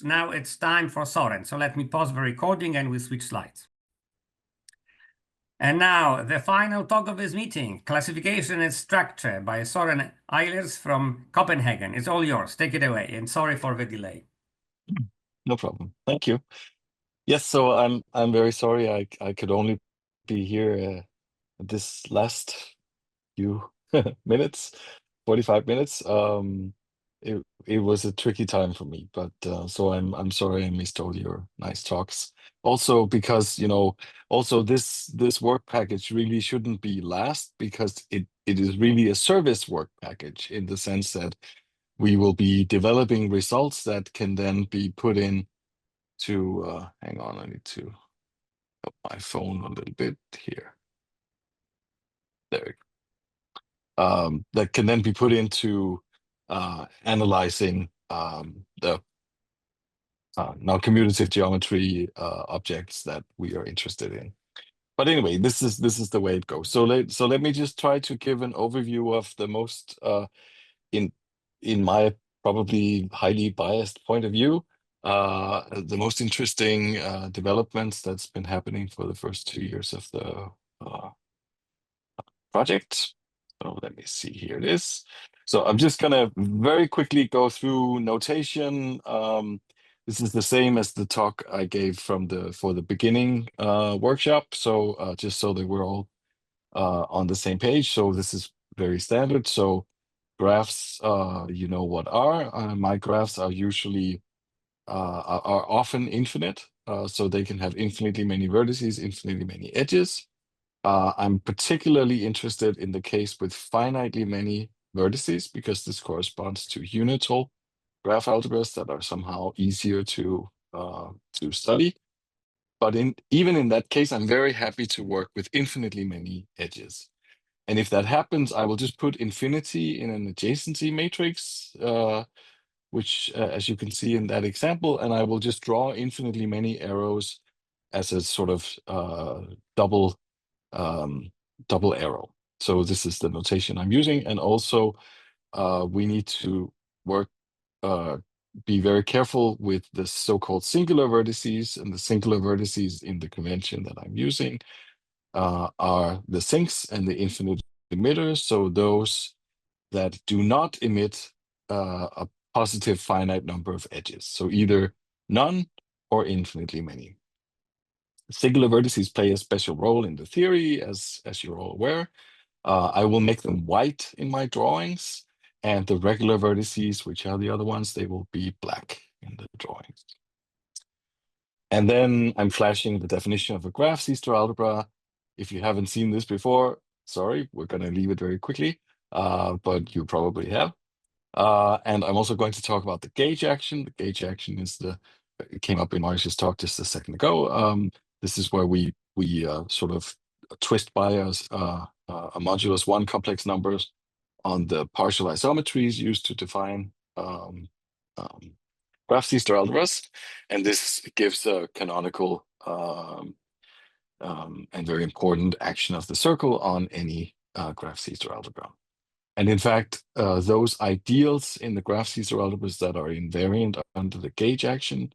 much. Now it's time for Søren. So let me pause the recording and we switch slides. And now the final talk of this meeting, classification and structure by Søren Eilers from Copenhagen. It's all yours. Take it away. And sorry for the delay. No problem. Thank you. Yes, so I'm very sorry I could only be here this last few minutes, 45 minutes. It was a tricky time for me, but so I'm sorry I missed all your nice talks. Also because also this work package really shouldn't be last because it is really a service work package in the sense that we will be developing results that can then be put in to hang on, I need to up my phone a little bit here. There we go. That can then be put into analyzing the non-commutative geometry objects that we are interested in. But anyway, this is the way it goes. So let me just try to give an overview of the most in my probably highly biased point of view, the most interesting developments that's been happening for the first 2 years of the project. So let me see, here it is. So I'm just gonna very quickly go through notation. This is the same as the talk I gave for the beginning workshop. So just so that we're all on the same page. So this is very standard. So graphs, you know what are. My graphs are usually are often infinite. So they can have infinitely many vertices, infinitely many edges. I'm particularly interested in the case with finitely many vertices because this corresponds to unital graph algebras that are somehow easier to study. But even in that case, I'm very happy to work with infinitely many edges. And if that happens, I will just put infinity in an adjacency matrix, which, as you can see in that example, and I will just draw infinitely many arrows as a sort of double arrow. So this is the notation I'm using. And also, we need to be very careful with the so-called singular vertices, and the singular vertices in the convention that I'm using are the sinks and the infinite emitters. So those that do not emit a positive finite number of edges. So either none or infinitely many. Singular vertices play a special role in the theory, as you're all aware. I will make them white in my drawings, and the regular vertices, which are the other ones, they will be black in the drawings. And then I'm flashing the definition of a graph C-star algebra. If you haven't seen this before, sorry, we're going to leave it very quickly, but you probably have. And I'm also going to talk about the gauge action. The gauge action is it came up in Marsh's talk just a second ago. This is where we sort of twist bias a modulus 1 complex numbers on the partial isometries used to define graph C-star algebras, and this gives a canonical and very important action of the circle on any graph C-star algebra. And in fact, those ideals in the graph C-star algebras that are invariant under the gauge action,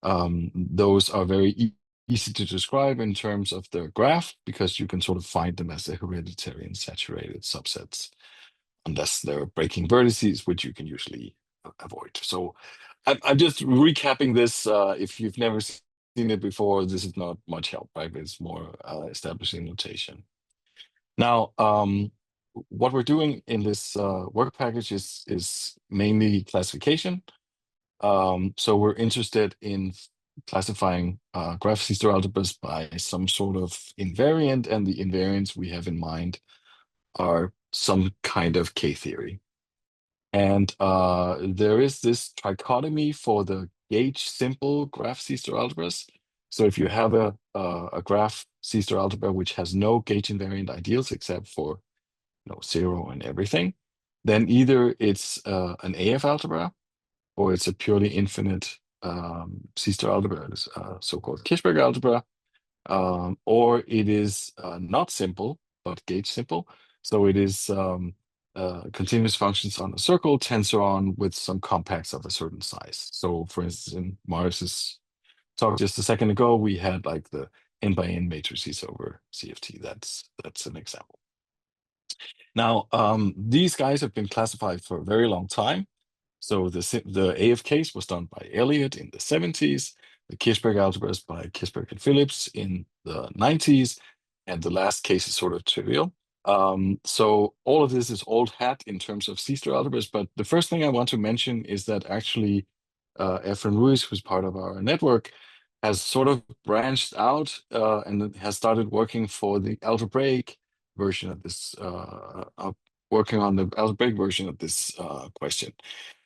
those are very easy to describe in terms of the graph, because you can sort of find them as the hereditary and saturated subsets, unless they're breaking vertices, which you can usually avoid. So I'm just recapping this. If you've never seen it before, this is not much help, right? It's more establishing notation. Now, what we're doing in this work package is mainly classification. So we're interested in classifying graph C-star algebras by some sort of invariant, and the invariants we have in mind are some kind of K-theory. And there is this trichotomy for the gauge simple graph C-star algebras. So if you have a graph C-star algebra which has no gauge invariant ideals except for 0 and everything, then either it's an AF algebra or it's a purely infinite C-star algebra, so-called Kirchberg algebra, or it is not simple but gauge simple. So it is continuous functions on a circle, tensor on with some compacts of a certain size. So for instance, in Morris's talk just a second ago, we had like the n by n matrices over CFT. That's an example. Now, these guys have been classified for a very long time. So the AFKs was done by Elliott in the 70s, the Kirchberg algebras by Kirchberg and Phillips in the 90s, and the last case is sort of trivial. So all of this is old hat in terms of C-star algebras, but the first thing I want to mention is that actually Efren Ruiz, who's part of our network, has sort of branched out and has started working for the algebraic version of this, working on the algebraic version of this question,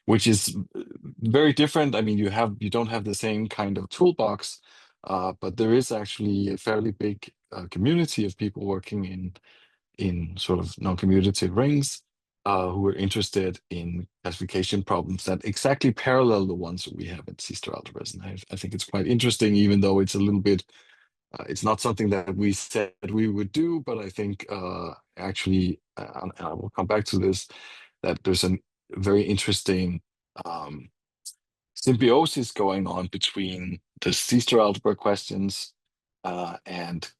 which is very different. I mean, you don't have the same kind of toolbox, but there is actually a fairly big community of people working in sort of non-commutative rings who are interested in classification problems that exactly parallel the ones that we have in C-star algebras. And I think it's quite interesting, even though it's a little bit, it's not something that we said we would do, but I think actually, and I will come back to this, that there's a very interesting symbiosis going on between the C-star algebra questions and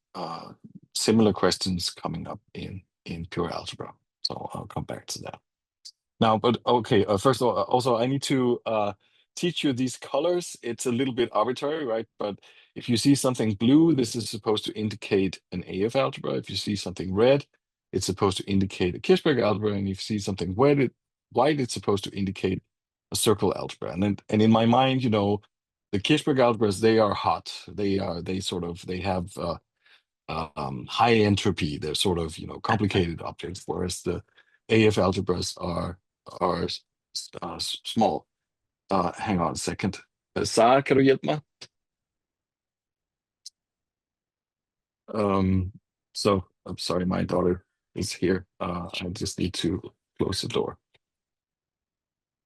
similar questions coming up in pure algebra. So I'll come back to that. Now, but okay, first of all, also I need to teach you these colors. It's a little bit arbitrary, right? But if you see something blue, this is supposed to indicate an AF algebra. If you see something red, it's supposed to indicate a Kirchberg algebra. And if you see something white, it's supposed to indicate a circle algebra. And in my mind, you know, the Kirchberg algebras, they are hot. They have high entropy. They're sort of, you know, complicated objects, whereas the AF algebras are small. Hang on a second. Sarah, kan du hjälpa mig? So I'm sorry, my daughter is here. I just need to close the door.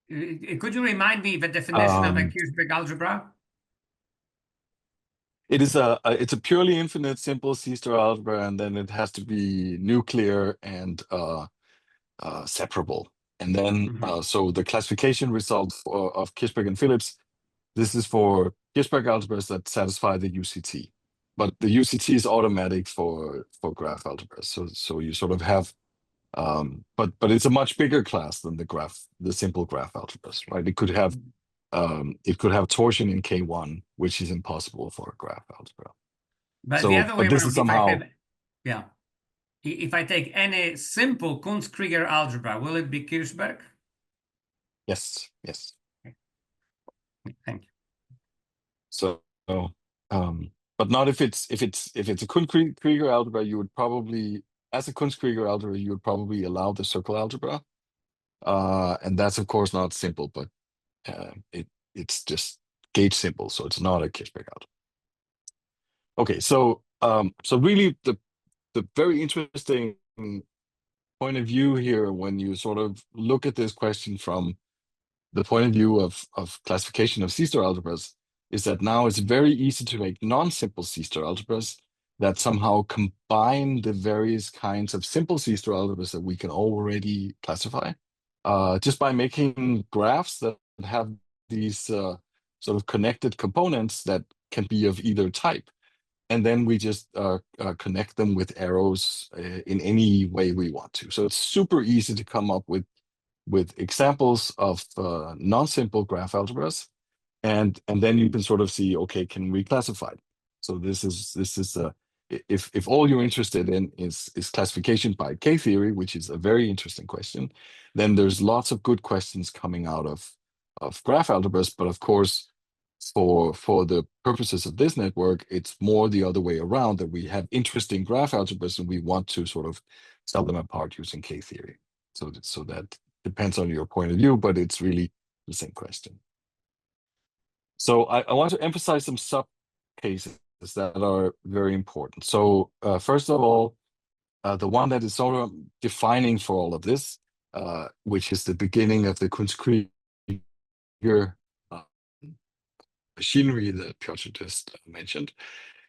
Could you remind me the definition of a Kirchberg algebra? It is it's a purely infinite simple C-star algebra, and then it has to be nuclear and separable. And then so the classification result of Kirchberg and Phillips, this is for Kirchberg algebras that satisfy the UCT. But the UCT is automatic for graph algebras. So you sort of have but it's a much bigger class than the simple graph algebras, right? It could have torsion in K1, which is impossible for a graph algebra. But so, the other way but this around, is somehow if I take any simple Kunst-Krieger algebra, will it be Kirchberg? yes. Thank you. So but not if it's a Kunst-Krieger algebra, you would probably, as a Kunst-Krieger algebra, you would probably allow the circle algebra. And that's of course not simple, but it's just gauge simple, so it's not a Kirchberg algebra. Okay, so really the very interesting point of view here, when you sort of look at this question from the point of view of classification of C-star algebras, is that now it's very easy to make non-simple C-star algebras that somehow combine the various kinds of simple C-star algebras that we can already classify, just by making graphs that have these sort of connected components that can be of either type. And then we just connect them with arrows in any way we want to. So it's super easy to come up with examples of non-simple graph algebras, and then you can sort of see, okay, can we classify it? So this is if all you're interested in is classification by K-theory, which is a very interesting question, then there's lots of good questions coming out of graph algebras. But of course, for the purposes of this network, it's more the other way around, that we have interesting graph algebras and we want to sort of sell them apart using K-theory. So that depends on your point of view, but it's really the same question. So I want to emphasize some sub cases that are very important. So first of all, the one that is sort of defining for all of this, which is the beginning of the Kunst-Krieger machinery that Piotr just mentioned,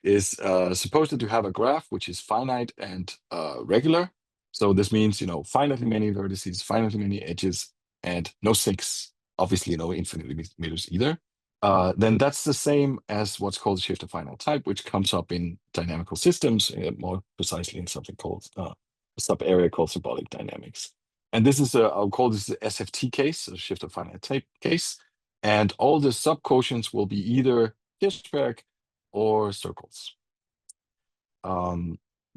is supposed to have a graph which is finite and regular. So this means, finitely many vertices, finitely many edges, and no sinks, obviously no infinite limiters either. Then that's the same as what's called shift of finite type, which comes up in dynamical systems, more precisely in something called a sub-area called symbolic dynamics. And this is I'll call this the SFT case, a shift of finite type case. And all the subquotients will be either Kirchberg or circles.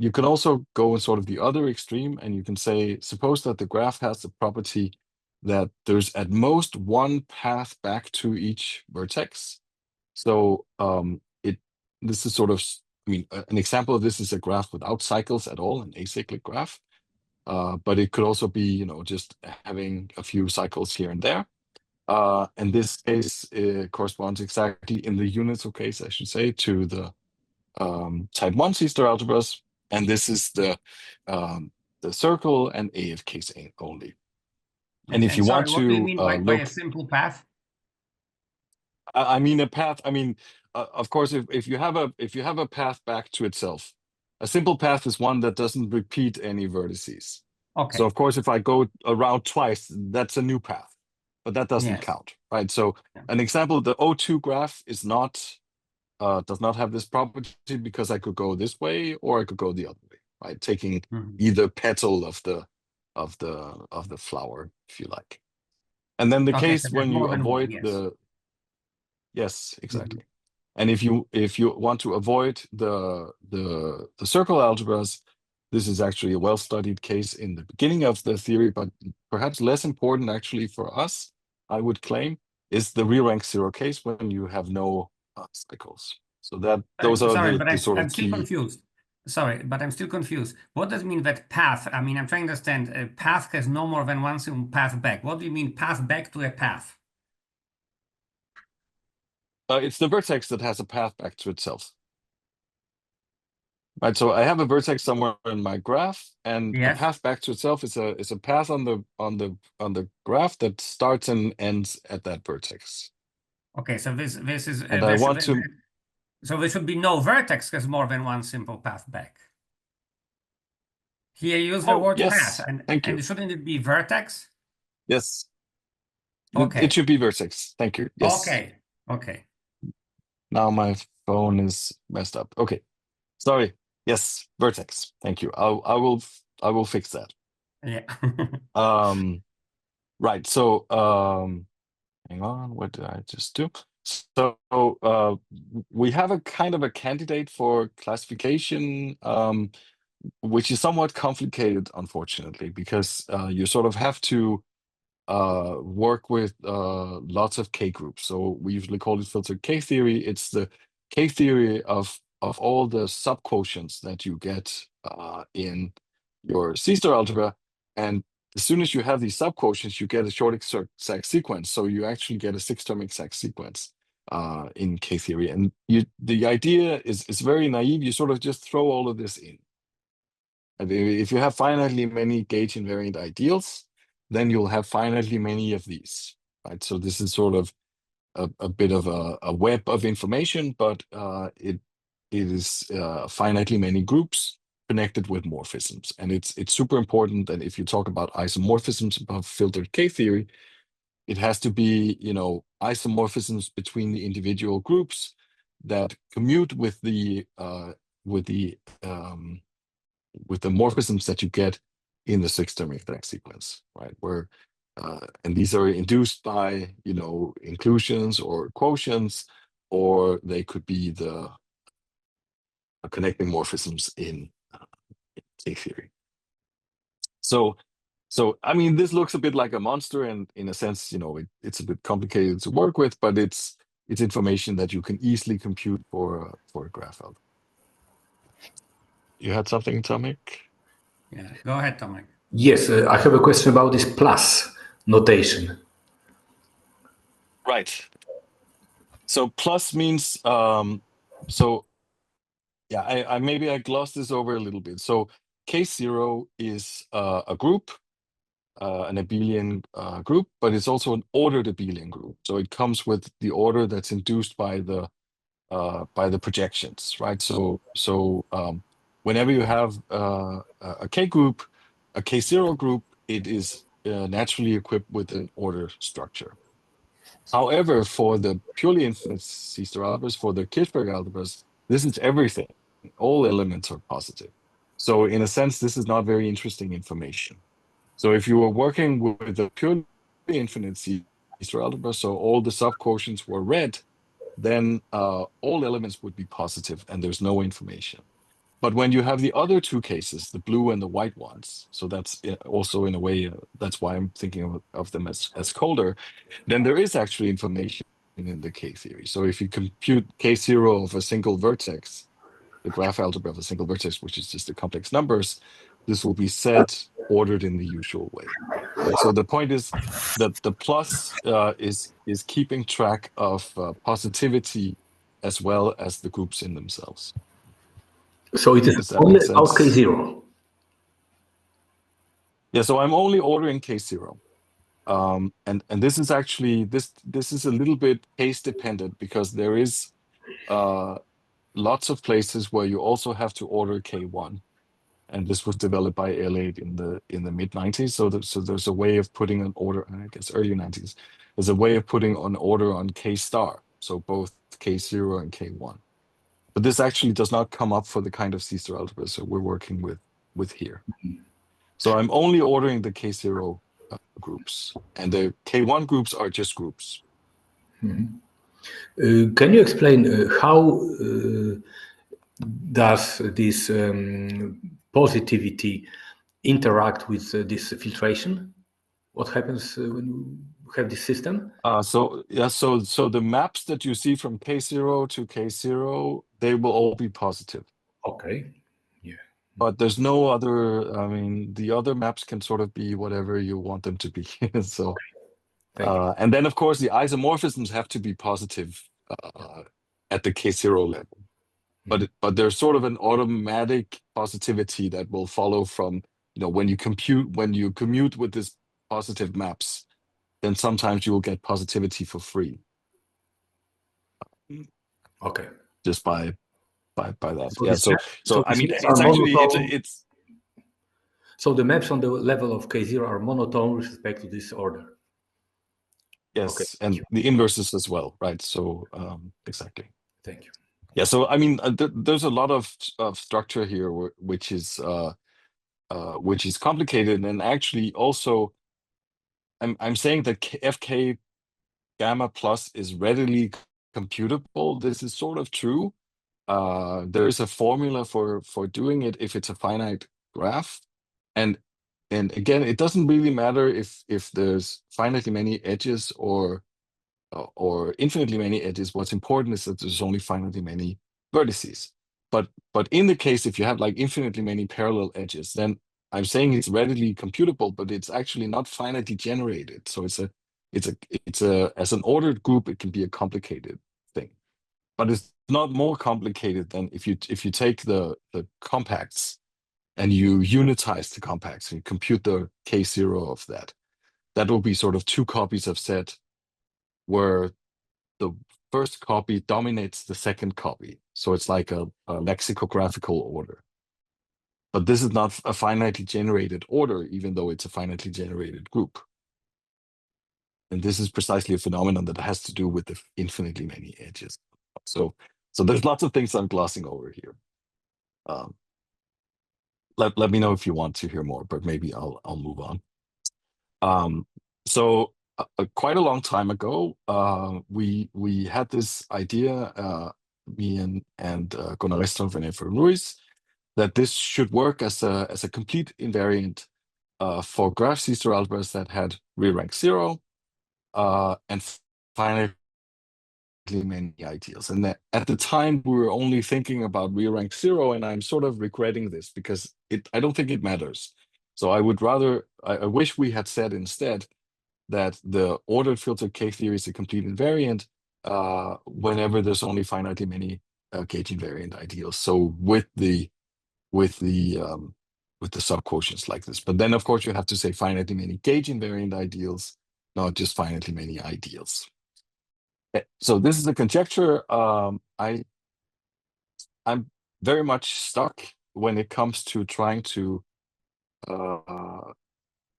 You can also go in sort of the other extreme, and you can say, suppose that the graph has the property that there's at most one path back to each vertex. So this is sort of, an example of this is a graph without cycles at all, an acyclic graph. But it could also be, just having a few cycles here and there. And this case corresponds exactly in the units case, I should say, to the type 1 C-star algebras. And this is the circle and AF case only. And if you sorry, want what do you to mean by look, a simple path? I mean a path. Of course, if you have a path back to itself, a simple path is one that doesn't repeat any vertices. Okay. So of course, if I go around twice, that's a new path, but that doesn't count, right? So an example, the O2 graph is not does not have this property because I could go this way or I could go the other way, right? Taking either petal of the flower, if you like. And then the case so when you avoid one, yes, exactly. And if you want to avoid the circle algebras, this is actually a well-studied case in the beginning of the theory, but perhaps less important actually for us, I would claim, is the real rank 0 case when you have no cycles. So those are the sort of I'm still confused. Sorry, but I'm still confused. What does it mean that path? I'm trying to understand. A path has no more than one single path back. What do you mean path back to a path? It's the vertex that has a path back to itself. Right, so I have a vertex somewhere in my graph, and a path back to itself is a path on the graph that starts and ends at that vertex. Okay, so this is and I want to. So there should be no vertex has more than one simple path back. Here you use the word path, and shouldn't it be vertex? Yes. Okay. It should be vertex. Thank you. Yes. Okay. Now my phone is messed up. Okay. Sorry. Yes, vertex. Thank you. I will fix that. Yeah. Right. So hang on, what did I just do? So we have a kind of a candidate for classification, which is somewhat complicated, unfortunately, because you sort of have to work with lots of K groups. So we usually call it filtered K theory. It's the K theory of all the subquotients that you get in your C-star algebra. And as soon as you have these subquotients, you get a short exact sequence. So you actually get a 6-term exact sequence in K theory. And the idea is very naive. You sort of just throw all of this in. And if you have finitely many gauge invariant ideals, then you'll have finitely many of these, right? So this is sort of a bit of a web of information, but it is finitely many groups connected with morphisms. And it's super important that if you talk about isomorphisms of filtered K theory, it has to be, isomorphisms between the individual groups that commute with the morphisms that you get in the 6-term exact sequence, right? And these are induced by, inclusions or quotients, or they could be the connecting morphisms in K theory. So I mean, this looks a bit like a monster, and in a sense, it's a bit complicated to work with, but it's information that you can easily compute for a graph algorithm. You had something, Tomek? Yeah, go ahead, Tomek. Yes, I have a question about this plus notation. Right. So plus means yeah, I maybe I glossed this over a little bit. So K0 is a group, an abelian group, but it's also an ordered abelian group. So it comes with the order that's induced by the projections, right? So whenever you have a K group, a K0 group, it is naturally equipped with an order structure. However, for the purely infinite C-star algebras, for the Kirchberg algebras, this is everything. All elements are positive. So in a sense, this is not very interesting information. So if you were working with a purely infinite C-star algebra, so all the subquotients were red, then all elements would be positive and there's no information. But when you have the other two cases, the blue and the white ones, so that's also in a way, that's why I'm thinking of them as colder, then there is actually information in the K-theory. So if you compute K0 of a single vertex, the graph algebra of a single vertex, which is just the complex numbers, this will be set ordered in the usual way. Right? So the point is that the plus is keeping track of positivity as well as the groups in themselves. So it is Does that only make about sense? K0. Yeah, so I'm only ordering K0. And this is actually this is a little bit case dependent because there is lots of places where you also have to order K1, and this was developed by Elliott in the mid 90s. So there's a way of putting an order, I guess early 90s. There's a way of putting an order on K star, so both K0 and K1. But this actually does not come up for the kind of C-star algebra so we're working with here. So I'm only ordering the K0 groups, and the K1 groups are just groups. Can you explain how does this positivity interact with this filtration? What happens when you have this system? So the maps that you see from K0 to K0, they will all be positive. Okay. Yeah. But there's no other, I mean, the other maps can sort of be whatever you want them to be. So, Thank you. and then of course the isomorphisms have to be positive at the K0 level. But there's sort of an automatic positivity that will follow from, when you commute with this positive maps, then sometimes you will get positivity for free. Okay. Just by that. So Yeah. this So I these mean, maps are it's actually monotone. it's So the maps on the level of K0 are monotone with respect to this order. Okay. yes, Thank and you. the inverses as well, right? So exactly. Thank you. Yeah. So I mean, there's a lot of structure here, which is complicated, and actually also, I'm saying that FK gamma plus is readily computable. This is sort of true. There is a formula for doing it if it's a finite graph, and again, it doesn't really matter if there's finitely many edges or infinitely many edges. What's important is that there's only finitely many vertices. But in the case if you have like infinitely many parallel edges, then I'm saying it's readily computable, but it's actually not finitely generated. So it's a as an ordered group, it can be a complicated thing. But it's not more complicated than if you take the compacts and you unitize the compacts and you compute the K0 of that. That will be sort of two copies of set where the first copy dominates the second copy. So it's like a lexicographical order. But this is not a finitely generated order, even though it's a finitely generated group. And this is precisely a phenomenon that has to do with the infinitely many edges. So there's lots of things I'm glossing over here. Let me know if you want to hear more, but maybe I'll move on. So quite a long time ago, we had this idea, me and Gunnar Restorff and Efraim Ruiz, that this should work as a complete invariant for graph C-star algebras that had real rank 0 and finitely many ideals. And at the time, we were only thinking about real rank 0, and I'm sort of regretting this because I don't think it matters. So I would rather, I wish we had said instead that the ordered filtered K-theory is a complete invariant whenever there's only finitely many gauge invariant ideals. So with the subquotients like this. But then of course you have to say finitely many gauge invariant ideals, not just finitely many ideals. So this is a conjecture. I'm very much stuck when it comes to trying to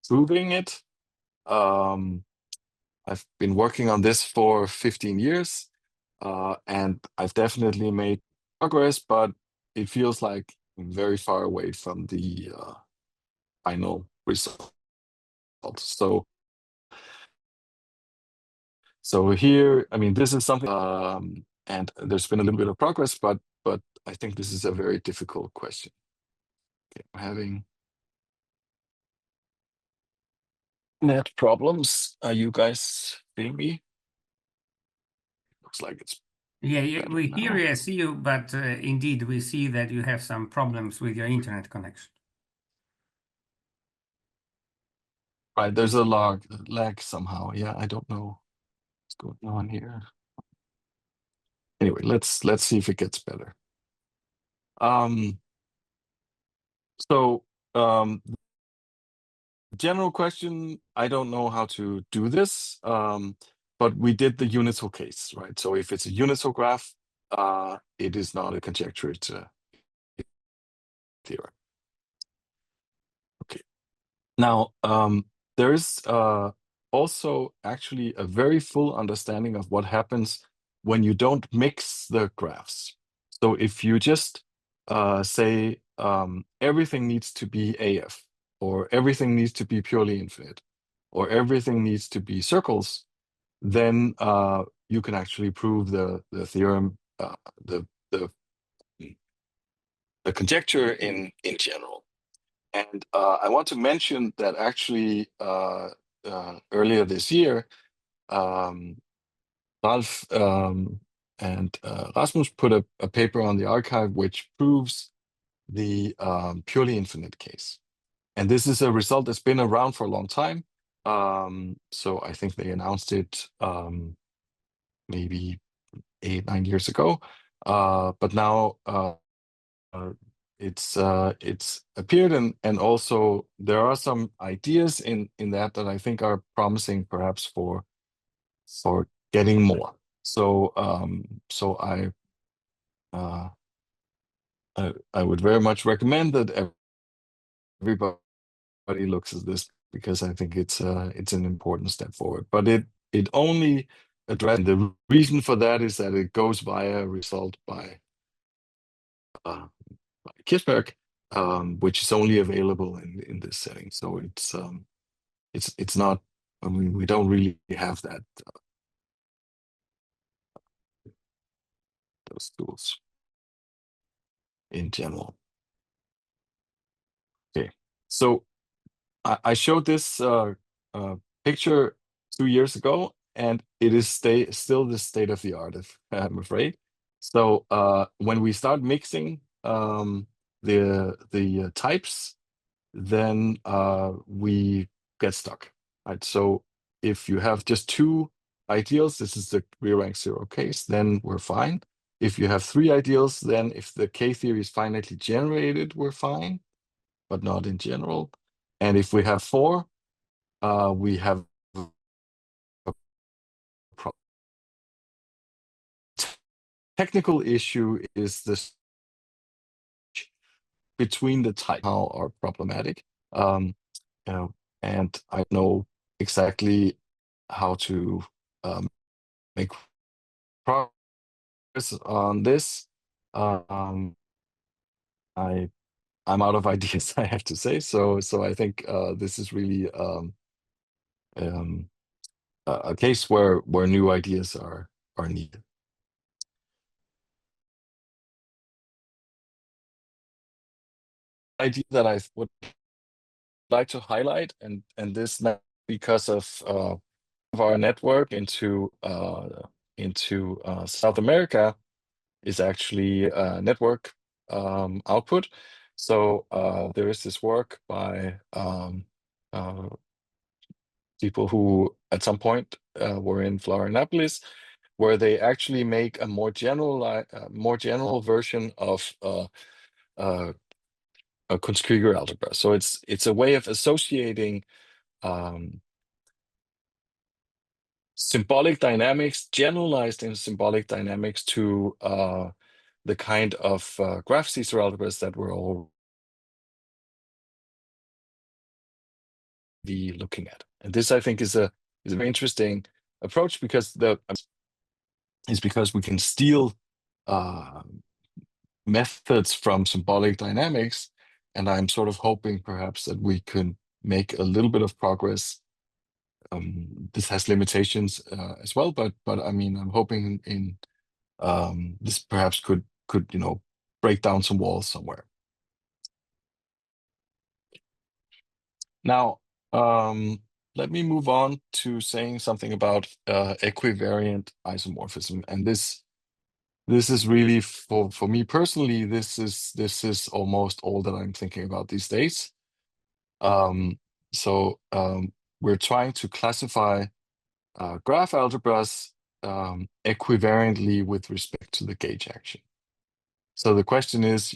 proving it. I've been working on this for 15 years, and I've definitely made progress, but it feels like I'm very far away from the final result. So here, I mean, this is something, and there's been a little bit of progress, but I think this is a very difficult question. Okay, I'm having net problems. Are you guys seeing me? Looks like it's Yeah, better we hear now. you, I see you, but indeed we see that you have some problems with your internet connection. Right, there's a lag somehow. Yeah, I don't know what's going on here. Anyway, let's see if it gets better. So general question, I don't know how to do this, but we did the Unitzel case, right? So if it's a Unitzel graph, it is not a conjecture, it's a theorem. Okay. Now, there is also actually a very full understanding of what happens when you don't mix the graphs. So if you just say everything needs to be AF, or everything needs to be purely infinite, or everything needs to be circles, then you can actually prove the theorem, the conjecture in general. And I want to mention that actually earlier this year, Ralf and Rasmus put a paper on the archive which proves the purely infinite case. And this is a result that's been around for a long time. So I think they announced it maybe 8-9 years ago. But now it's appeared, and also there are some ideas in that I think are promising, perhaps for getting more. So I would very much recommend that everybody looks at this, because I think it's an important step forward. But it only addresses, the reason for that is that it goes via a result by Kirchberg, which is only available in this setting. So it's not. I mean, we don't really have that those tools in general. Okay, so I showed this picture 2 years ago, and it is still the state of the art, I'm afraid. So when we start mixing the types, then we get stuck, right? So if you have just 2 ideals, this is the real rank 0 case, then we're fine. If you have 3 ideals, then if the K-theory is finitely generated, we're fine, but not in general. And if we have 4, we have a problem. Technical issue is this between the types are problematic. And I know exactly how to make progress on this. I'm out of ideas, I have to say. So I think this is really a case where new ideas are needed. Idea that I would like to highlight, and this not because of our network into South America, is actually network output. So there is this work by people who at some point were in Florianopolis, where they actually make a more general version of a Kunstkrieger algebra. So it's a way of associating symbolic dynamics, generalized in symbolic dynamics, to the kind of graph Caesar algebras that we're all be looking at. And this, I think, is a very interesting approach because we can steal methods from symbolic dynamics, and I'm sort of hoping perhaps that we can make a little bit of progress. This has limitations as well, but I mean, I'm hoping in this perhaps could break down some walls somewhere. Now, let me move on to saying something about equivariant isomorphism, and this is really for me personally. This is almost all that I'm thinking about these days. We're trying to classify graph algebras equivariantly with respect to the gauge action. So the question is,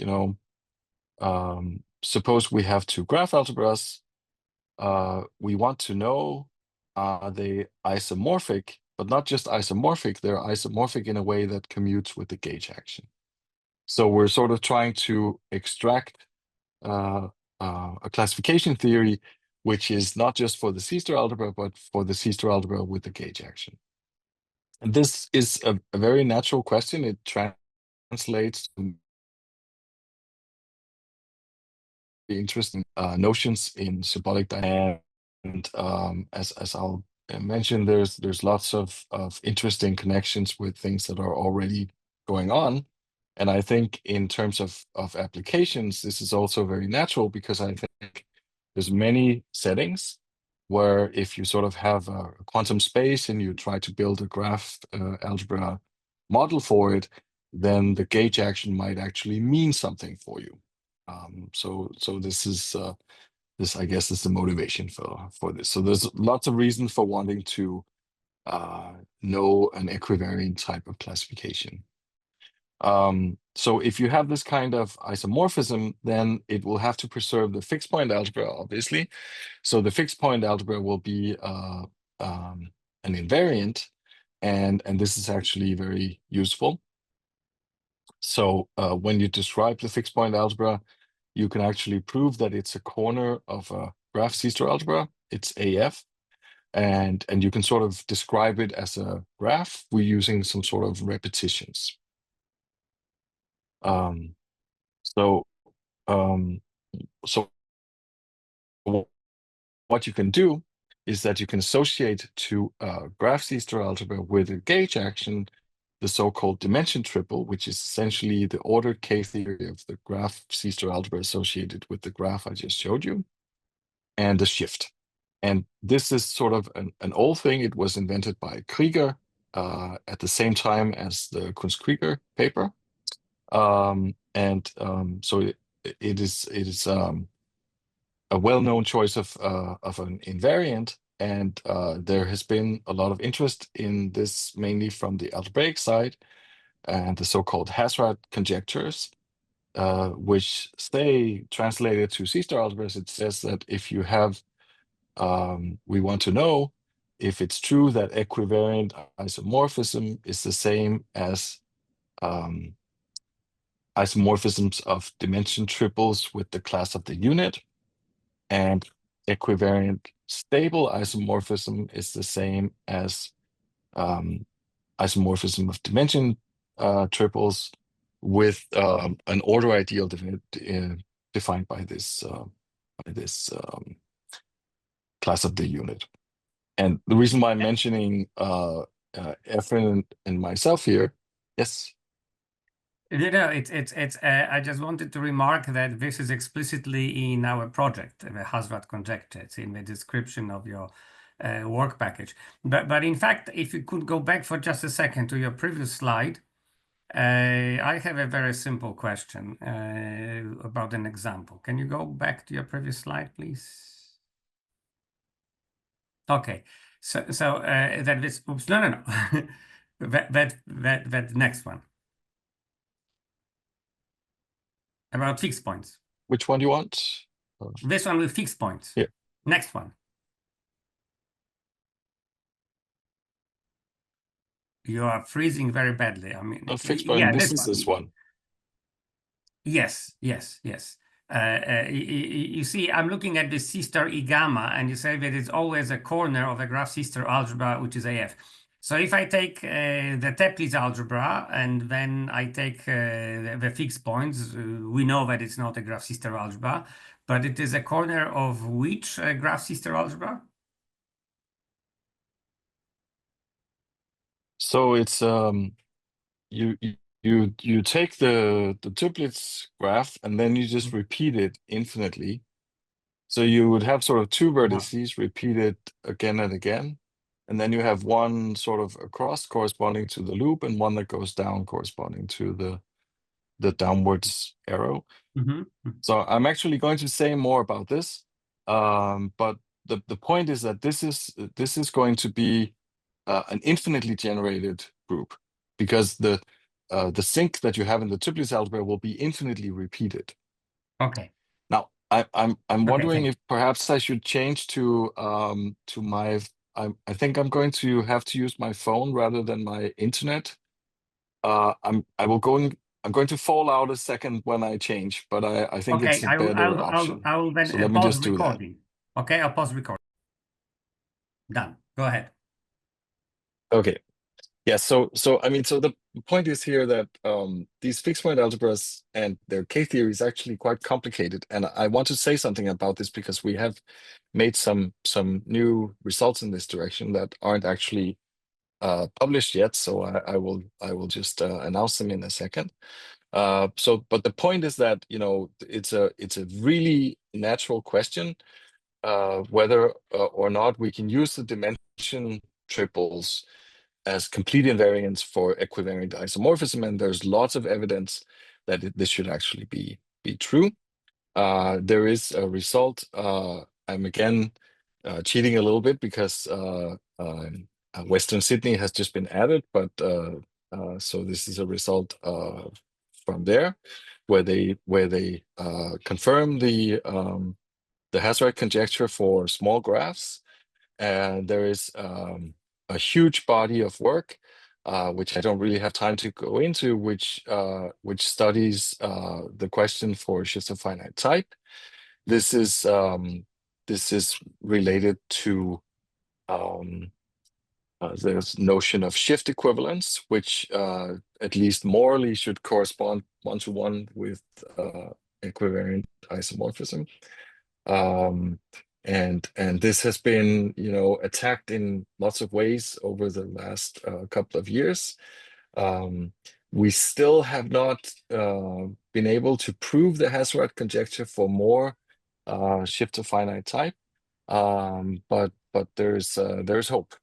suppose we have two graph algebras. We want to know, are they isomorphic, but not just isomorphic, they're isomorphic in a way that commutes with the gauge action. So we're sort of trying to extract a classification theory, which is not just for the C-star algebra, but for the C-star algebra with the gauge action. And this is a very natural question. It translates to interesting notions in symbolic dynamics. And as I'll mention, there's lots of interesting connections with things that are already going on. And I think in terms of applications, this is also very natural because I think there's many settings where if you sort of have a quantum space and you try to build a graph algebra model for it, then the gauge action might actually mean something for you. So this is this, I guess, is the motivation for this. So there's lots of reasons for wanting to know an equivariant type of classification. So if you have this kind of isomorphism, then it will have to preserve the fixed point algebra, obviously. So the fixed point algebra will be an invariant, and this is actually very useful. So when you describe the fixed point algebra, you can actually prove that it's a corner of a graph C-star algebra. It's AF. And you can sort of describe it as a graph. We're using some sort of repetitions. So what you can do is that you can associate to graph C-star algebra with a gauge action the so-called dimension triple, which is essentially the ordered K-theory of the graph C-star algebra associated with the graph I just showed you, and the shift. And this is sort of an old thing. It was invented by Krieger at the same time as the Kunst-Krieger paper. So it is a well-known choice of an invariant, and there has been a lot of interest in this, mainly from the algebraic side and the so-called Hasrat conjectures, which say, translated to C-star algebras, it says that if you have, we want to know if it's true that equivariant isomorphism is the same as isomorphisms of dimension triples with the class of the unit, and equivariant stable isomorphism is the same as isomorphism of dimension triples with an order ideal defined by this class of the unit. And the reason why I'm mentioning Efren and myself here, yes. It's. I just wanted to remark that this is explicitly in our project, the Hasrat conjecture. It's in the description of your work package. But in fact, if you could go back for just a second to your previous slide, I have a very simple question about an example. Can you go back to your previous slide, please? Okay. So that this. Oops, no. that next one. About fixed points. Which one do you want? This one with fixed points. Yeah. Next one. You are freezing very badly. I mean, Fixed point. yeah, this this is one. this one. Yes. You see, I'm looking at the C star E gamma, and you say that it's always a corner of a graph C star algebra, which is AF. So if I take the Teplitz algebra and then I take the fixed points, we know that it's not a graph C star algebra, but it is a corner of which graph C star algebra? So it's you take the Toeplitz graph and then you just repeat it infinitely. So you would have sort of two vertices repeated again and again, and then you have one sort of across corresponding to the loop and one that goes down corresponding to the downwards arrow. So I'm actually going to say more about this, but the point is that this is going to be an infinitely generated group, because the sync that you have in the Toeplitz algebra will be infinitely repeated. Okay. Now I'm wondering thanks. if perhaps I should change to my. I think I'm going to have to use my phone rather than my internet. I'm going to fall out a second when I change, but I think it's Okay, a better option. I will then So let me pause just do that. recording. Okay, I'll pause recording. Done. Go ahead. Okay. Yeah, so I mean, so the point is here that these fixed point algebras and their K-theory is actually quite complicated, and I want to say something about this because we have made some new results in this direction that aren't actually published yet. So I will just announce them in a second. But the point is that, you know, it's a really natural question whether or not we can use the dimension triples as complete invariants for equivariant isomorphism, and there's lots of evidence that this should actually be true. There is a result. I'm again cheating a little bit because Western Sydney has just been added, but so this is a result from there where they confirm the Hasselbalch conjecture for small graphs. And there is a huge body of work, which I don't really have time to go into, which studies the question for shifts of finite type. This is related to this notion of shift equivalence, which at least morally should correspond one-to-one with equivariant isomorphism. And this has been, you know, attacked in lots of ways over the last couple of years. We still have not been able to prove the Hasselbalch conjecture for more shift to finite type, but there's hope.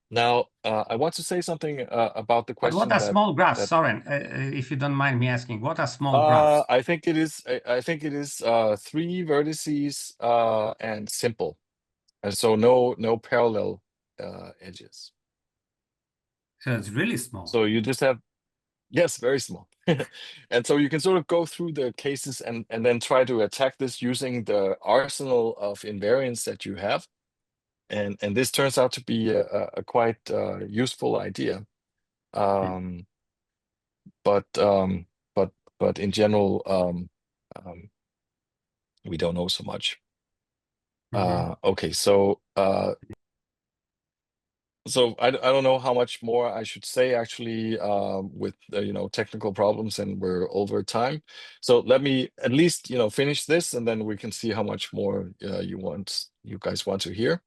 Now, I want to say something about the But question what are that small graphs, Søren? If you don't mind me asking, what are small graphs? I think it is 3 vertices and simple, and so no parallel edges. So it's really small. So you just have, yes, very small. And so you can sort of go through the cases and then try to attack this using the arsenal of invariants that you have, and this turns out to be a quite useful idea. But in general, we don't know so much. Okay, so I don't know how much more I should say actually with you know, technical problems, and we're over time. So let me at least, you know, finish this, and then we can see how much more you guys want to hear.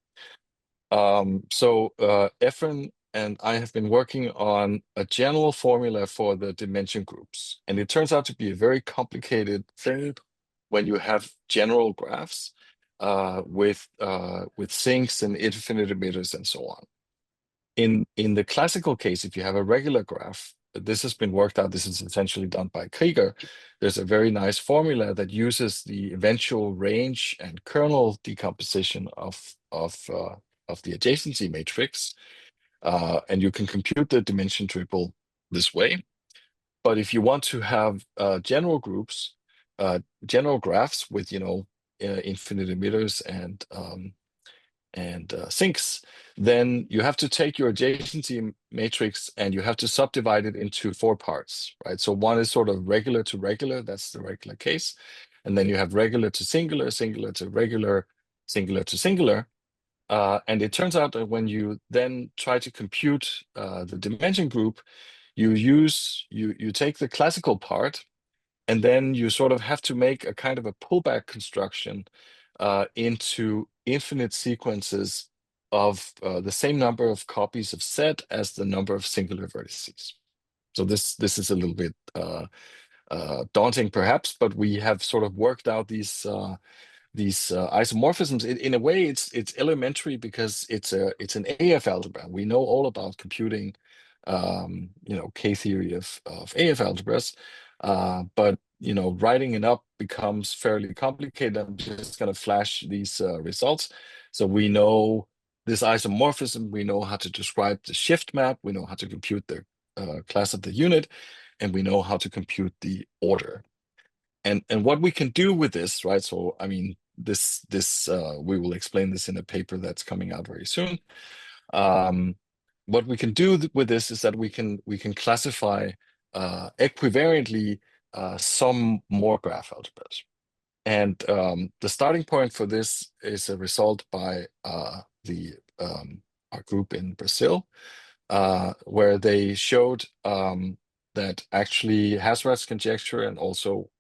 So Efren and I have been working on a general formula for the dimension groups, and it turns out to be a very complicated thing when you have general graphs with sinks and infinite emitters and so on. In the classical case, if you have a regular graph, this has been worked out. This is essentially done by Krieger. There's a very nice formula that uses the eventual range and kernel decomposition of the adjacency matrix, and you can compute the dimension triple this way. But if you want to have general groups, general graphs with, you know, infinite emitters sinks, then you have to take your adjacency matrix and you have to subdivide it into 4 parts, right? So one is sort of regular to regular, that's the regular case. And then you have regular to singular, singular to regular, singular to singular. And it turns out that when you then try to compute the dimension group, you take the classical part, and then you sort of have to make a kind of a pullback construction into infinite sequences of the same number of copies of Z as the number of singular vertices. So this is a little bit daunting, perhaps, but we have sort of worked out these isomorphisms. In a way, it's elementary because it's an AF algebra. We know all about computing, K-theory of AF algebras, but writing it up becomes fairly complicated. I'm just going to flash these results. So we know this isomorphism. We know how to describe the shift map. We know how to compute the class of the unit, and we know how to compute the order. And what we can do with this, right? So I mean, this we will explain this in a paper that's coming out very soon. What we can do with this is that we can classify equivariantly some more graph algebras. And the starting point for this is a result by our group in Brazil, where they showed that actually Hasrat's conjecture and also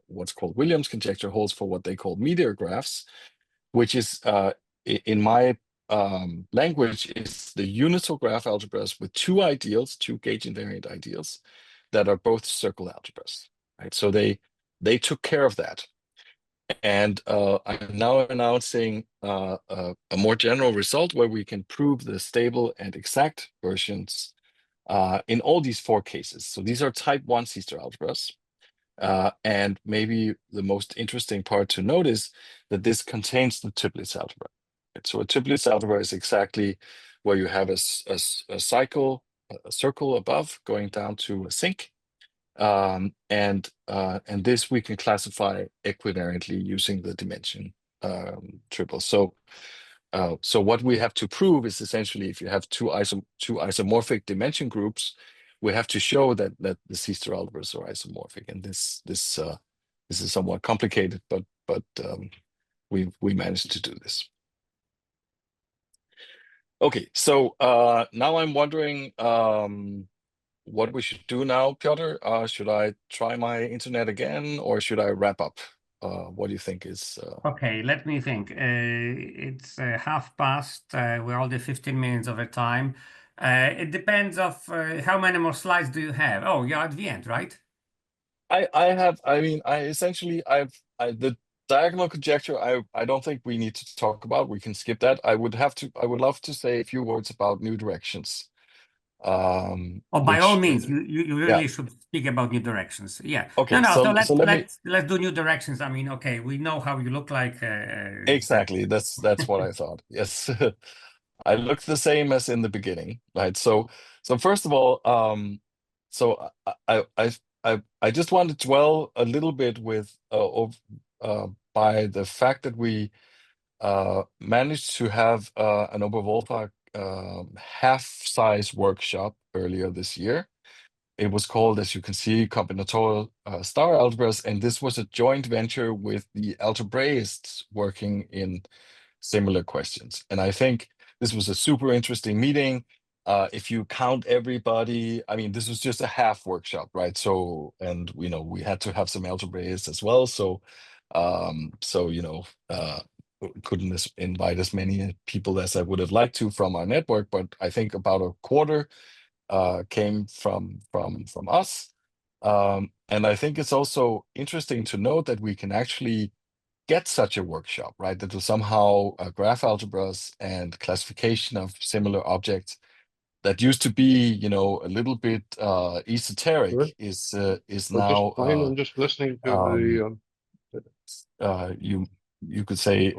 what's called Williams conjecture holds for what they call meteor graphs, which is in my language is the unital graph algebras with 2 ideals, 2 gauge invariant ideals that are both circle algebras, right? So they took care of that. And I'm now announcing a more general result where we can prove the stable and exact versions in all these 4 cases. So these are type 1 C-star algebras. And maybe the most interesting part to notice that this contains the triplets algebra. Right? So a triplets algebra is exactly where you have a circle above going down to a sink. And this we can classify equivariantly using the dimension triple. So what we have to prove is essentially if you have two isomorphic dimension groups, we have to show that the C-star algebras are isomorphic, and this is somewhat complicated, but we managed to do this. Okay, so now I'm wondering what we should do now, Piotr. Should I try my internet again, or should I wrap up? What do you think is? Okay, let me think. It's past. We're already 15 minutes over time. It depends of how many more slides do you have? Oh, you're at the end, right? The diagonal conjecture, I don't think we need to talk about. We can skip that. I would love to say a few words about new directions. Oh, by all means, you really should speak about new directions. Yeah. Okay. No. So let's do new directions. I mean, okay, we know how you look like. Exactly. That's what I thought. Yes. I look the same as in the beginning, right? So first of all, so I just want to dwell a little bit with by the fact that we managed to have an Oberwolfach half-size workshop earlier this year. It was called, as you can see, Combinatorial Star Algebras, and this was a joint venture with the algebraists working in similar questions. And I think this was a super interesting meeting. If you count everybody, I mean, this was just a half workshop, right? So, and we had to have some algebraists as well. So, couldn't invite as many people as I would have liked to from our network, but I think about a quarter came from us. And I think it's also interesting to note that we can actually get such a workshop, right? That will somehow graph algebras and classification of similar objects that used to be, a little bit esoteric Sure. is Just now fine. I'm just listening to you could say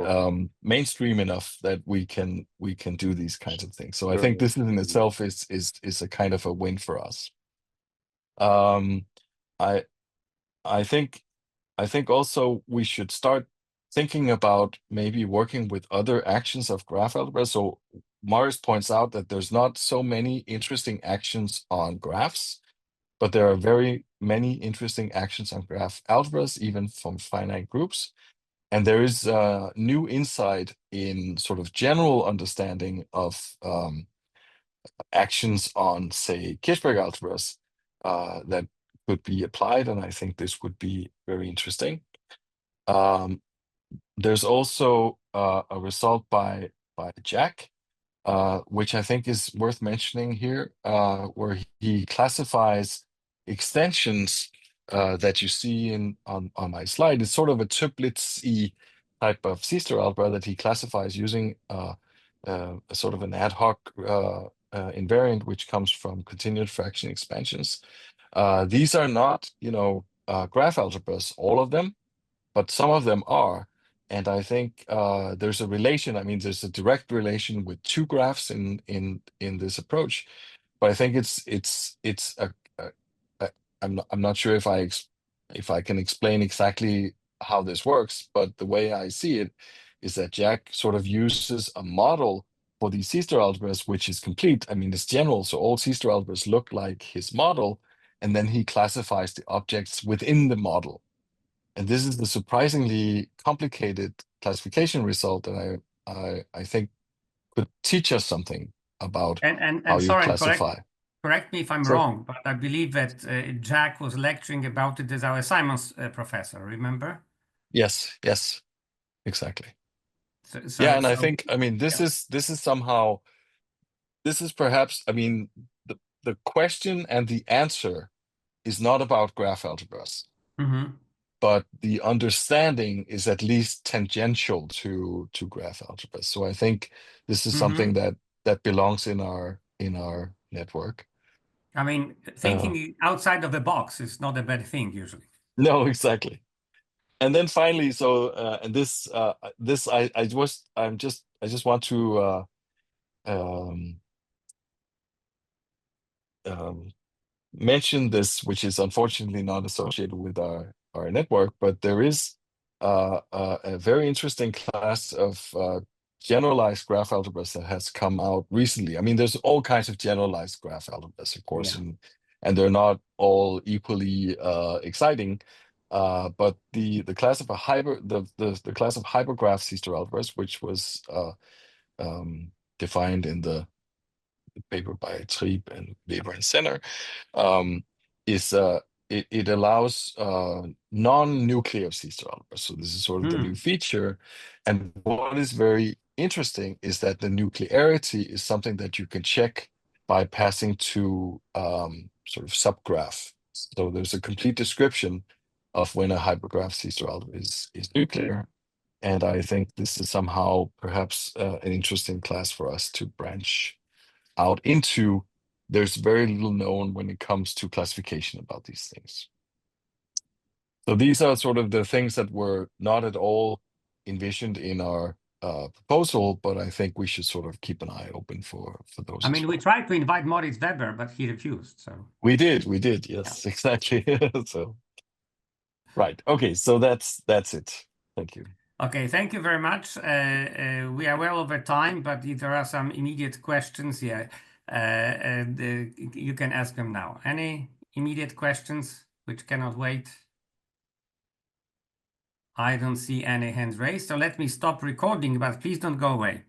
mainstream enough that we can do these kinds of things. So I Sure. think this in itself is a kind of a win for us. I think also we should start thinking about maybe working with other actions of graph algebra. So Morris points out that there's not so many interesting actions on graphs, but there are very many interesting actions on graph algebras, even from finite groups. And there is new insight in sort of general understanding of actions on, say, Kirchberg algebras that could be applied. And I think this would be very interesting. There's also a result by Jack, which I think is worth mentioning here, where he classifies extensions that you see on my slide. It's sort of a triplets-y type of C-star algebra that he classifies using a sort of an ad hoc invariant, which comes from continued fraction expansions. These are not, graph algebras, all of them, but some of them are. And I think there's a relation. I mean, there's a direct relation with two graphs in this approach. But I think it's I'm not sure if I can explain exactly how this works, but the way I see it is that Jack sort of uses a model for these C-star algebras, which is complete. I mean, it's general, so all C-star algebras look like his model, and then he classifies the objects within the model. And this is the surprisingly complicated classification result that I think could teach us something about how you Søren, classify. correct me if I'm wrong, but I believe that Jack was lecturing about it as our Simon's professor, remember? Yes, exactly. So, and I think, I mean, this is perhaps, I mean, the question and the answer is not about graph algebras. Mm-hmm. But the understanding is at least tangential to graph algebra. So I think this is something that belongs in our network. I mean, thinking outside of the box is not a bad thing usually. No, exactly. And then finally, so and this I just want to mention this, which is unfortunately not associated with our network, but there is a very interesting class of generalized graph algebras that has come out recently. I mean, there's all kinds of generalized graph algebras, of course, and they're not all equally exciting. But the class of the class of hypergraph C-star algebras, which was defined in the paper by Trieb and Weber and Senner, is it allows non-nuclear C-star algebra. So this is sort of the new feature. And what is very interesting is that the nuclearity is something that you can check by passing to sort of subgraph. So there's a complete description of when a hypergraph C-star algebra is nuclear. And I think this is somehow perhaps an interesting class for us to branch out into. There's very little known when it comes to classification about these things. So these are sort of the things that were not at all envisioned in our proposal, but I think we should sort of keep an eye open for those. I mean, we tried to invite Moritz Weber, but he refused. So we did, yes, exactly. So right, okay, so that's it. Thank you. Okay, thank you very much. We are well over time, but if there are some immediate questions, you can ask them now. Any immediate questions which cannot wait? I don't see any hands raised, so let me stop recording, but please don't go away.